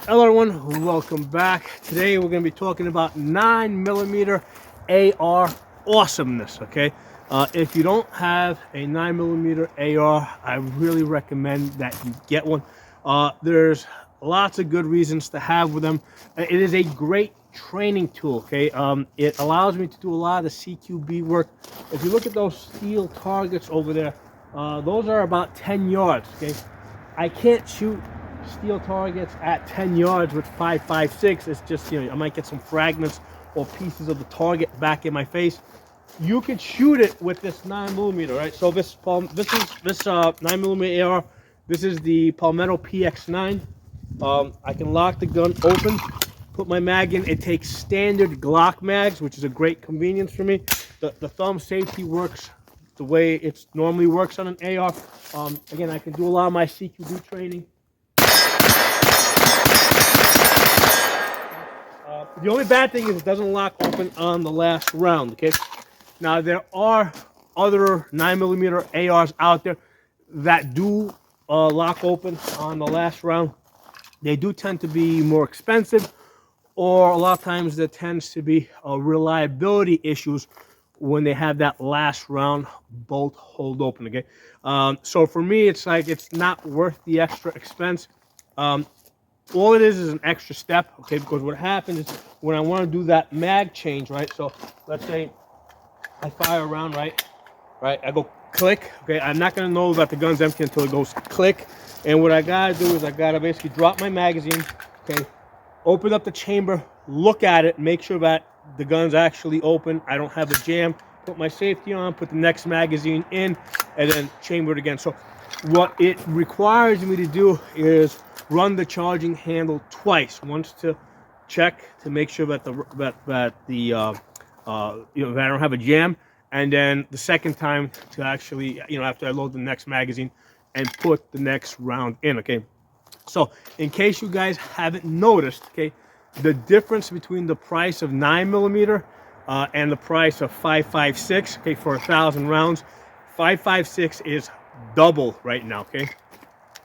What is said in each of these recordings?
Hello everyone, welcome back. Today we're going to be talking about 9mm AR awesomeness, okay? If you don't have a 9mm AR, I really recommend that you get one. There's lots of good reasons to have with them. It is a great training tool, okay? It allows me to do a lot of the CQB work. If you look at those steel targets over there, those are about 10 yards, okay? I can't shoot steel targets at 10 yards with 5.56. It's just, I might get some fragments or pieces of the target back in my face. You can shoot it with this 9mm, right? So this 9mm AR. This is the Palmetto PX9. I can lock the gun open, put my mag in. It takes standard Glock mags, which is a great convenience for me. The thumb safety works the way it normally works on an AR. Again, I can do a lot of my CQB training. The only bad thing is it doesn't lock open on the last round, okay? Now, there are other 9mm ARs out there that do lock open on the last round. They do tend to be more expensive, or a lot of times there tends to be reliability issues when they have that last round bolt hold open, okay? So for me, it's like it's not worth the extra expense. All it is an extra step, okay? Because what happens is when I want to do that mag change, right? So let's say I fire a round, right? I go click, okay? I'm not going to know that the gun's empty until it goes click. And what I got to do is I got to basically drop my magazine, okay? Open up the chamber, look at it, make sure that the gun's actually open. I don't have a jam. Put my safety on, put the next magazine in, and then chamber it again. So what it requires me to do is run the charging handle twice. Once to check to make sure that that I don't have a jam, and then the second time to actually after I load the next magazine and put the next round in. Okay. So, in case you guys haven't noticed, okay, the difference between the price of 9mm and the price of 5.56, okay, for 1,000 rounds, 5.56 is double right now, okay.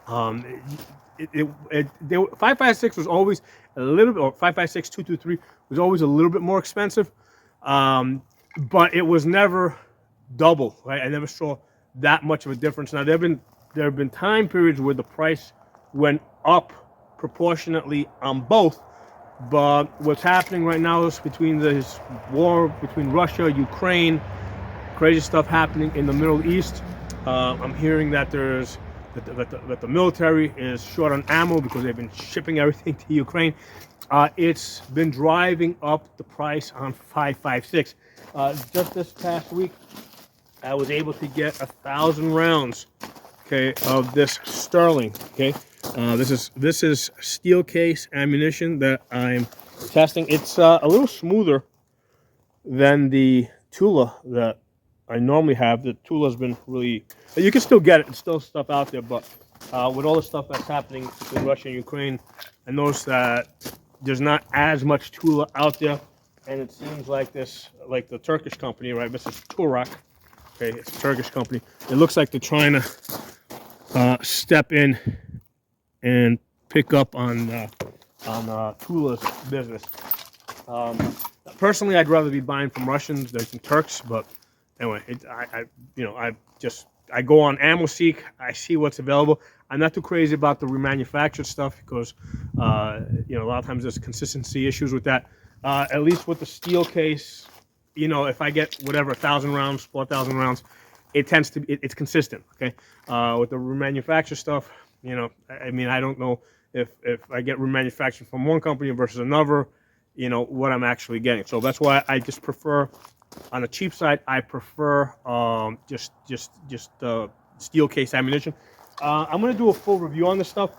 5.56 was always a little bit, or 5.56 223 was always a little bit more expensive, but it was never double, right? I never saw that much of a difference. Now there have been time periods where the price went up proportionately on both, but what's happening right now is between this war between Russia, Ukraine, crazy stuff happening in the Middle East. I'm hearing that that the military is short on ammo because they've been shipping everything to Ukraine. It's been driving up the price on 5.56. Just this past week, I was able to get 1,000 rounds, okay, of this Sterling, okay. This is steel case ammunition that I'm testing. It's a little smoother than the Tula that I normally have. The Tula's been really, you can still get it. It's still stuff out there, but with all the stuff that's happening between Russia and Ukraine, I noticed that there's not as much Tula out there, and it seems like like the Turkish company, right? This is Turak. Okay, it's a Turkish company. It looks like they're trying to step in and pick up on Tula's business. Personally, I'd rather be buying from Russians than from Turks, but anyway, I go on AmmoSeek. I see what's available. I'm not too crazy about the remanufactured stuff because a lot of times there's consistency issues with that. At least with the steel case, if I get whatever 1,000 rounds, 4,000 rounds, it tends to it's consistent. Okay, with the remanufactured stuff, I don't know if I get remanufactured from one company versus another, what I'm actually getting. So that's why I just prefer, on the cheap side, I prefer just steel case ammunition. I'm gonna do a full review on this stuff.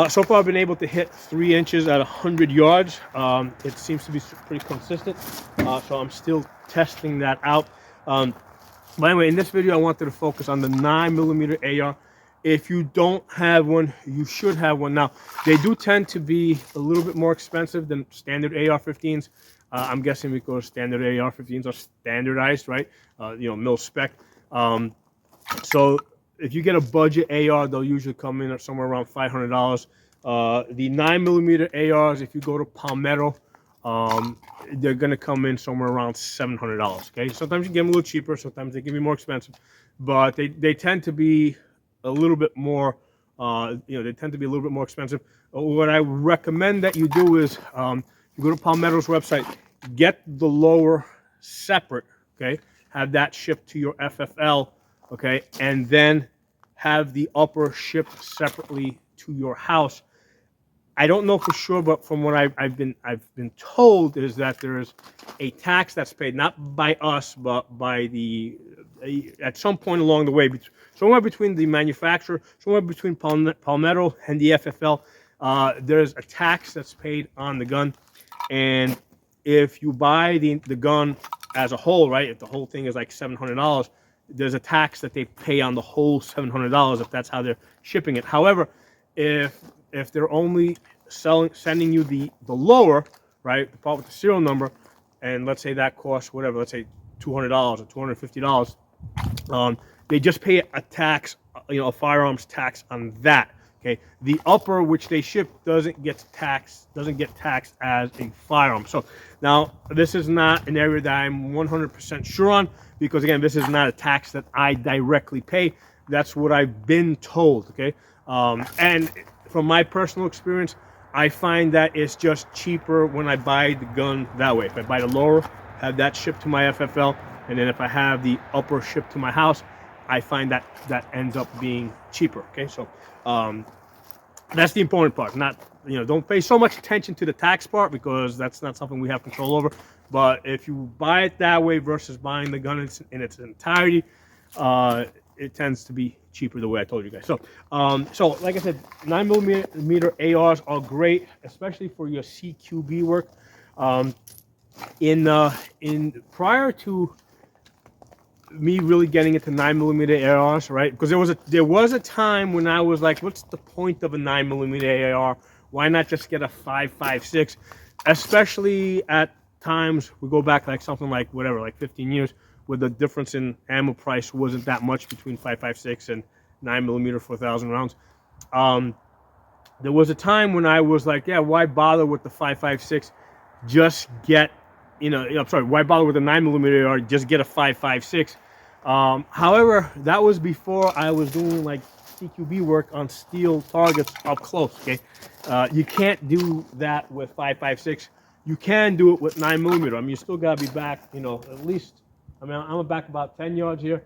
So far, I've been able to hit 3 inches at 100 yards. It seems to be pretty consistent. So I'm still testing that out. But anyway, in this video, I wanted to focus on the 9mm AR. If you don't have one, you should have one. Now, they do tend to be a little bit more expensive than standard AR-15s. I'm guessing because standard AR-15s are standardized, right? Mil spec. So if you get a budget AR, they'll usually come in at somewhere around $500. The 9mm ARs, if you go to Palmetto, they're going to come in somewhere around $700. Okay, sometimes you get them a little cheaper, sometimes they can be more expensive, but they tend to be a little bit more. They tend to be a little bit more expensive. What I recommend that you do is you go to Palmetto's website, get the lower separate. Okay, have that shipped to your FFL. Okay, and then have the upper shipped separately to your house. I don't know for sure, but from what I've been told is that there is a tax that's paid not by us, but by at some point along the way, somewhere between the manufacturer, somewhere between Palmetto and the FFL. There's a tax that's paid on the gun, and if you buy the gun as a whole, right? If the whole thing is like $700, there's a tax that they pay on the whole $700 if that's how they're shipping it. However, if they're only sending you the lower, right, the part with the serial number, and let's say that costs whatever, let's say $200 or $250, they just pay a tax, a firearms tax on that. Okay, the upper which they ship doesn't get taxed as a firearm. So now this is not an area that I'm 100% sure on, because again, this is not a tax that I directly pay. That's what I've been told. Okay, and from my personal experience, I find that it's just cheaper when I buy the gun that way. If I buy the lower, have that shipped to my FFL, and then if I have the upper shipped to my house, I find that ends up being cheaper. Okay, so that's the important part. Not, don't pay so much attention to the tax part, because that's not something we have control over. But if you buy it that way versus buying the gun in its entirety, it tends to be cheaper the way I told you guys. So, so like I said, 9mm ARs are great, especially for your CQB work. In prior to me really getting into 9mm ARs, right? Because there was a time when I was like, what's the point of a 9mm AR? Why not just get a 5.56? Especially at times, we go back like something like whatever, like 15 years, where the difference in ammo price wasn't that much between 5.56 and 9mm 4,000 rounds. There was a time when I was like, yeah, why bother with the 5.56? Just get, why bother with a 9mm AR? Just get a 5.56. However, that was before I was doing like CQB work on steel targets up close. Okay, you can't do that with 5.56. You can do it with 9mm. I mean, you still gotta be back, at least. I mean, I'm back about 10 yards here.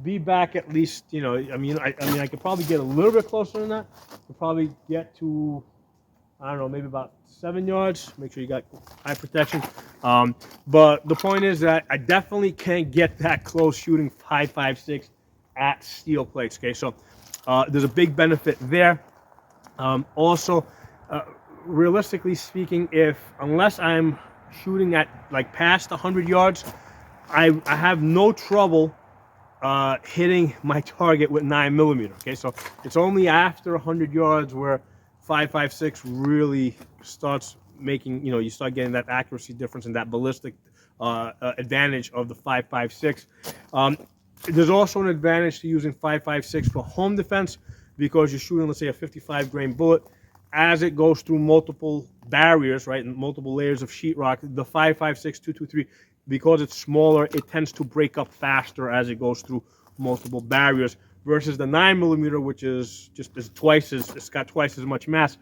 Be back at least, I could probably get a little bit closer than that. Could probably get to, I don't know, maybe about 7 yards. Make sure you got eye protection. But the point is that I definitely can't get that close shooting 5.56 at steel plates. Okay, so there's a big benefit there. Also, realistically speaking, unless I'm shooting at like past 100 yards, I have no trouble hitting my target with 9mm. Okay, so it's only after 100 yards where 5.56 really starts making, you start getting that accuracy difference and that ballistic advantage of the 5.56. There's also an advantage to using 5.56 for home defense, because you're shooting, let's say, a 55 grain bullet. As it goes through multiple barriers, right, and multiple layers of sheetrock, the 5.56 223, because it's smaller, it tends to break up faster as it goes through multiple barriers, versus the 9mm, which is it's got twice as much mass,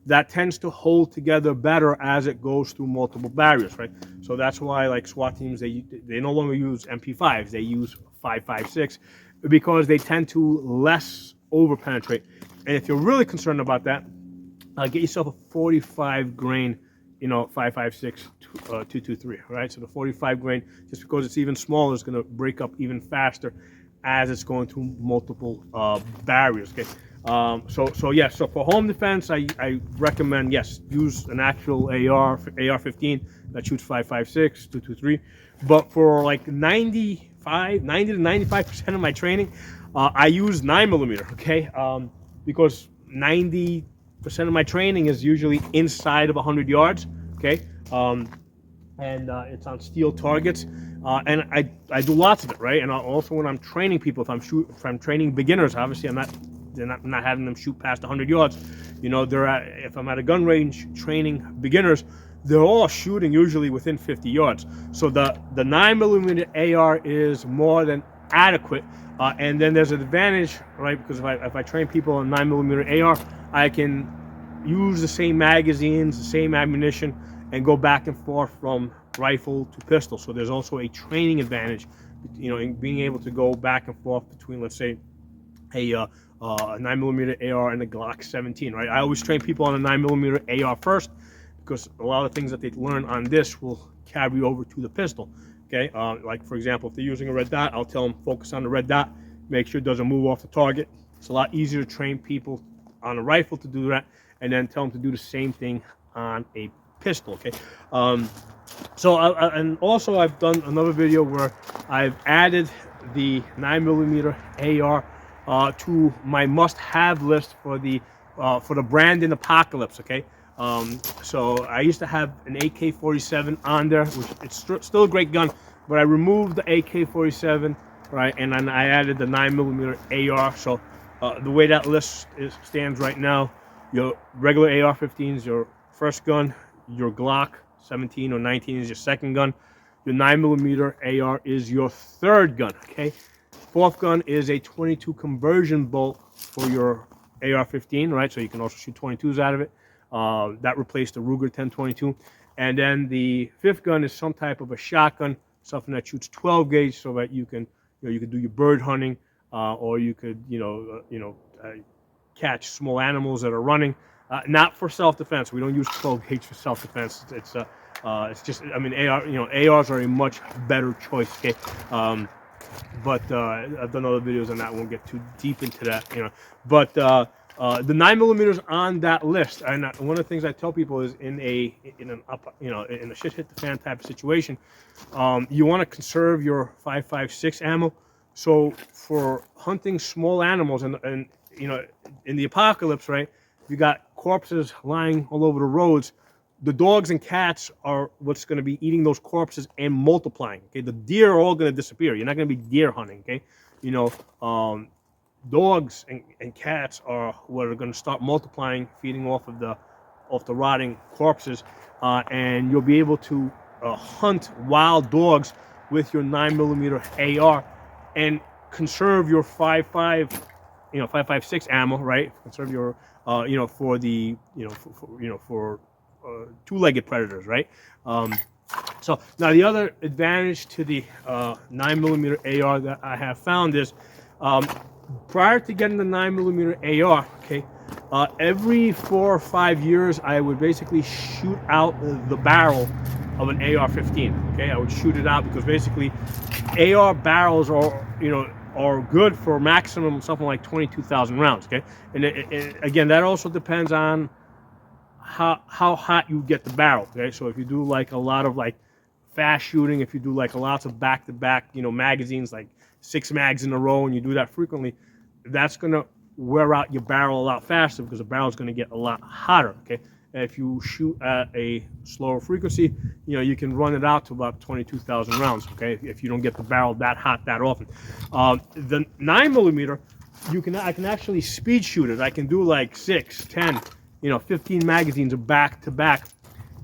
that tends to hold together better as it goes through multiple barriers, right? So that's why, like, SWAT teams, they no longer use MP5s, they use 5.56, because they tend to less over penetrate. And if you're really concerned about that, get yourself a 45 grain 5.56 223, right? So the 45 grain, just because it's even smaller, is going to break up even faster as it's going through multiple barriers. Okay, so for home defense, I recommend, yes, use an actual AR-15 that shoots 5.56 223. But for like 90 to 95% of my training, I use 9mm. Okay, because 90% of my training is usually inside of 100 yards. Okay, and it's on steel targets, and I do lots of it, right? And also when I'm training people, if I'm training beginners, obviously I'm not having them shoot past 100 yards. You know, if I'm at a gun range training beginners, they're all shooting usually within 50 yards. So the 9mm AR is more than adequate. And then there's an advantage, right? Because if I train people on 9mm AR, I can use the same magazines, the same ammunition, and go back and forth from rifle to pistol. So there's also a training advantage, you know, in being able to go back and forth between, let's say, a 9mm AR and a Glock 17, right? I always train people on a 9mm AR first, because a lot of things that they learn on this will carry over to the pistol. Okay, like for example, if they're using a red dot, I'll tell them focus on the red dot, make sure it doesn't move off the target. It's a lot easier to train people on a rifle to do that, and then tell them to do the same thing on a pistol. Okay, and also I've done another video where I've added the 9mm AR to my must-have list for the Brandon Apocalypse. Okay. So I used to have an AK-47 on there, which it's still a great gun, but I removed the AK-47, right, and then I added the 9mm AR. So the way that list stands right now, your regular AR-15 is your first gun, your Glock 17 or 19 is your second gun, your 9mm AR is your third gun. Okay, fourth gun is a 22 conversion bolt for your AR-15, right? So you can also shoot 22s out of it. That replaced the Ruger 1022. And then the fifth gun is some type of a shotgun, something that shoots 12 gauge, so that you can do your bird hunting, or you could catch small animals that are running. Not for self-defense. We don't use 12 gauge for self-defense. It's just, I mean, ARs are a much better choice. Okay. But I've done other videos on that. Won't get too deep into that, But the 9mm on that list, and one of the things I tell people is in a shit hit the fan type of situation, you want to conserve your 5.56 ammo. So for hunting small animals, and in the apocalypse, right, you got corpses lying all over the roads. The dogs and cats are what's going to be eating those corpses and multiplying. Okay, the deer are all going to disappear. You're not going to be deer hunting. Okay, dogs and cats are what are going to start multiplying, feeding off the rotting corpses, and you'll be able to hunt wild dogs with your 9mm AR and conserve your 5.56 ammo, right? Conserve your for the for two-legged predators, right? So now the other advantage to the 9mm AR that I have found is, prior to getting the 9mm AR, okay, every 4 or 5 years I would basically shoot out the barrel of an AR-15. Okay, I would shoot it out because basically AR barrels are good for maximum something like 22,000 rounds. Okay, and again, that also depends on how hot you get the barrel. Okay, so if you do like a lot of like fast shooting, if you do like lots of back-to-back magazines, like 6 mags in a row, and you do that frequently, that's going to wear out your barrel a lot faster because the barrel is going to get a lot hotter. Okay, and if you shoot at a slower frequency, you can run it out to about 22,000 rounds. Okay, if you don't get the barrel that hot that often. The 9mm, I can actually speed shoot it. I can do like 6, 10, 15 magazines back to back.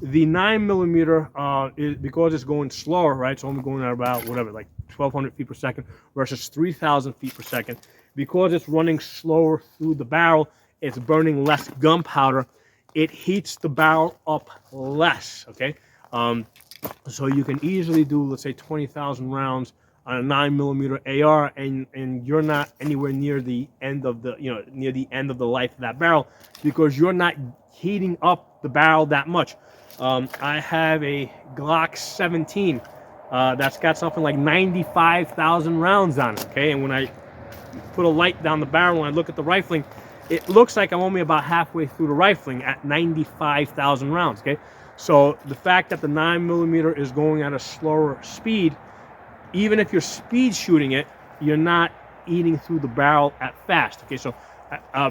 The 9mm is, because it's going slower, right? It's only going at about like 1,200 feet per second versus 3,000 feet per second. Because it's running slower through the barrel, it's burning less gunpowder. It heats the barrel up less. Okay, so you can easily do, let's say, 20,000 rounds on a 9mm AR, and you're not anywhere near the end of the life of that barrel because you're not heating up the barrel that much. I have a Glock 17 that's got something like 95,000 rounds on it. Okay, and when I put a light down the barrel and I look at the rifling, it looks like I'm only about halfway through the rifling at 95,000 rounds. Okay, so the fact that the 9mm is going at a slower speed, even if you're speed shooting it, you're not eating through the barrel at fast. Okay, so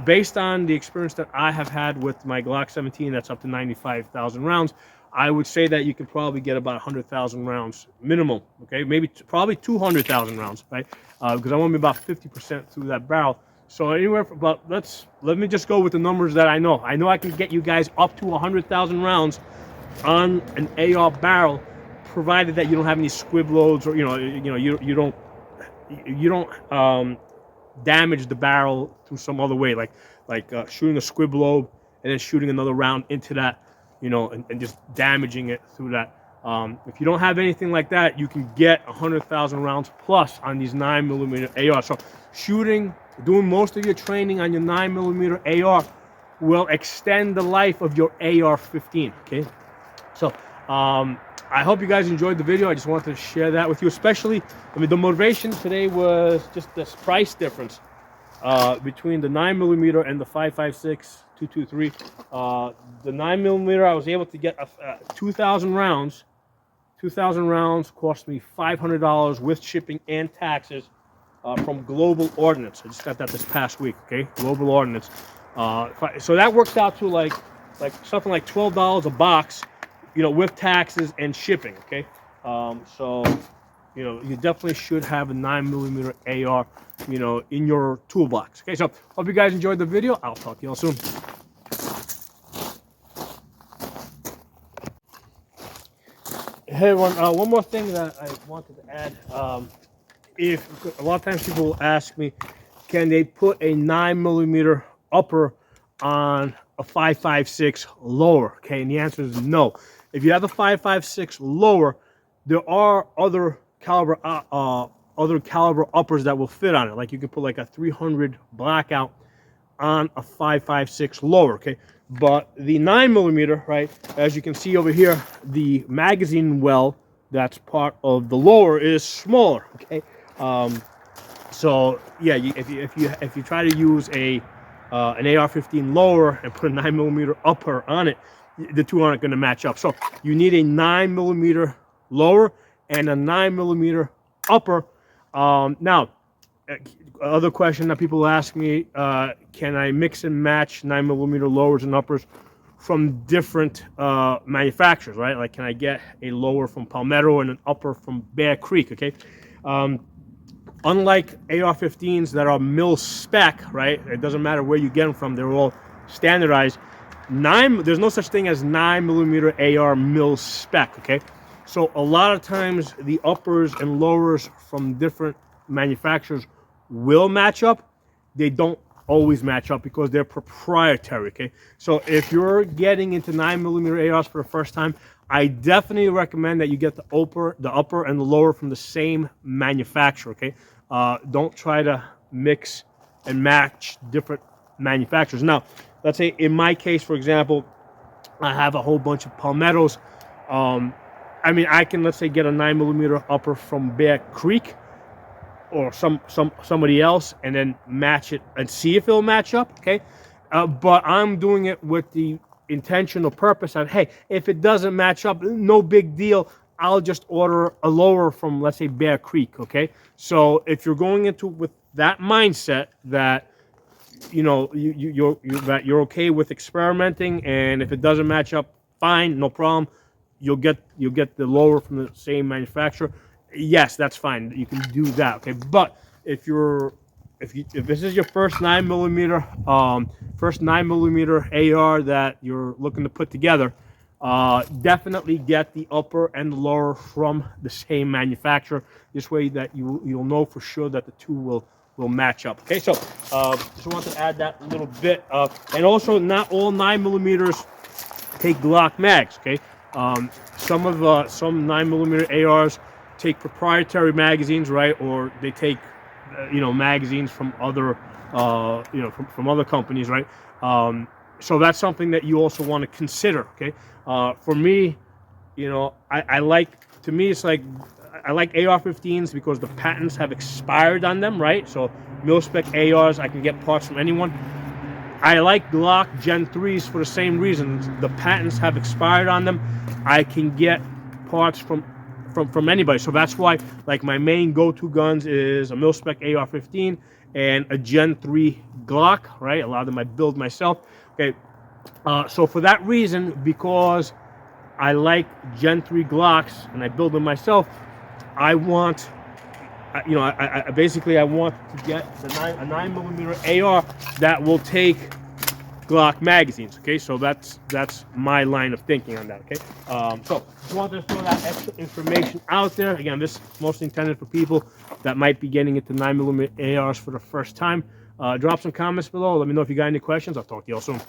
based on the experience that I have had with my Glock 17, that's up to 95,000 rounds, I would say that you could probably get about 100,000 rounds minimum. Okay, probably 200,000 rounds, right? Because I'm only about 50% through that barrel. So anywhere, but let me just go with the numbers that I know. I know I can get you guys up to 100,000 rounds on an AR barrel, provided that you don't have any squib loads, or you don't damage the barrel through some other way, like shooting a squib load and then shooting another round into that, and just damaging it through that. If you don't have anything like that, you can get 100,000 rounds plus on these 9mm AR. So doing most of your training on your 9mm AR will extend the life of your AR-15. Okay, so I hope you guys enjoyed the video. I just wanted to share that with you, especially, the motivation today was just this price difference between the 9mm and the 5.56 223. The 9mm, I was able to get 2,000 rounds. 2,000 rounds cost me $500 with shipping and taxes from Global Ordnance. I just got that this past week. Okay, Global Ordnance. So that works out to like something like $12 a box, with taxes and shipping. Okay, so you definitely should have a 9mm AR, in your toolbox. Okay, so hope you guys enjoyed the video. I'll talk to you all soon. Hey everyone, one more thing that I wanted to add. If a lot of times people ask me, can they put a 9mm upper on a 5.56 lower? Okay, and the answer is no. If you have a 5.56 lower, there are other caliber uppers that will fit on it. Like you can put like a 300 blackout on a 5.56 lower. Okay, but the 9mm, right, as you can see over here, the magazine well that's part of the lower is smaller. Okay, so yeah, if you try to use an AR-15 lower and put a 9mm upper on it, the two aren't going to match up. So you need a 9mm lower and a 9mm upper. Now, other question that people ask me, can I mix and match 9mm lowers and uppers from different manufacturers, right? Like, can I get a lower from Palmetto and an upper from Bear Creek? Okay, unlike AR-15s that are mil spec, right? It doesn't matter where you get them from; they're all standardized. There's no such thing as 9mm AR mil spec. Okay, so a lot of times the uppers and lowers from different manufacturers will match up. They don't always match up because they're proprietary. Okay, so if you're getting into 9mm ARs for the first time, I definitely recommend that you get the upper and the lower from the same manufacturer. Okay, don't try to mix and match different manufacturers. Now, let's say in my case, for example, I have a whole bunch of Palmettos. I can, let's say, get a 9mm upper from Bear Creek or somebody else, and then match it and see if it'll match up. Okay, but I'm doing it with the intentional purpose of, hey, if it doesn't match up, no big deal, I'll just order a lower from, let's say, Bear Creek. Okay, so if you're going into with that mindset that you're okay with experimenting, and if it doesn't match up, fine, no problem, you'll get the lower from the same manufacturer. Yes, that's fine. You can do that. Okay, but if this is your first 9mm AR that you're looking to put together, definitely get the upper and the lower from the same manufacturer. This way that you'll know for sure that the two will match up. Okay, so just want to add that little bit. And also, not all 9mm take Glock mags. Okay, some 9mm ARs take proprietary magazines, right? Or they take, magazines from other, from other companies, right? So that's something that you also want to consider. Okay, for me, I like AR-15s because the patents have expired on them, right? So mil-spec ARs, I can get parts from anyone. I like Glock Gen 3s for the same reasons. The patents have expired on them. I can get parts from anybody. So that's why, like, my main go-to guns is a mil-spec AR-15 and a Gen 3 Glock, right? A lot of them I build myself. Okay, so for that reason, because I like Gen 3 Glocks and I build them myself, I want basically I want to get a 9mm AR that will take Glock magazines. Okay, so that's my line of thinking on that. Okay, so just wanted to throw that extra information out there. Again, this is mostly intended for people that might be getting into 9mm ARs for the first time. Drop some comments below. Let me know if you got any questions. I'll talk to you all soon.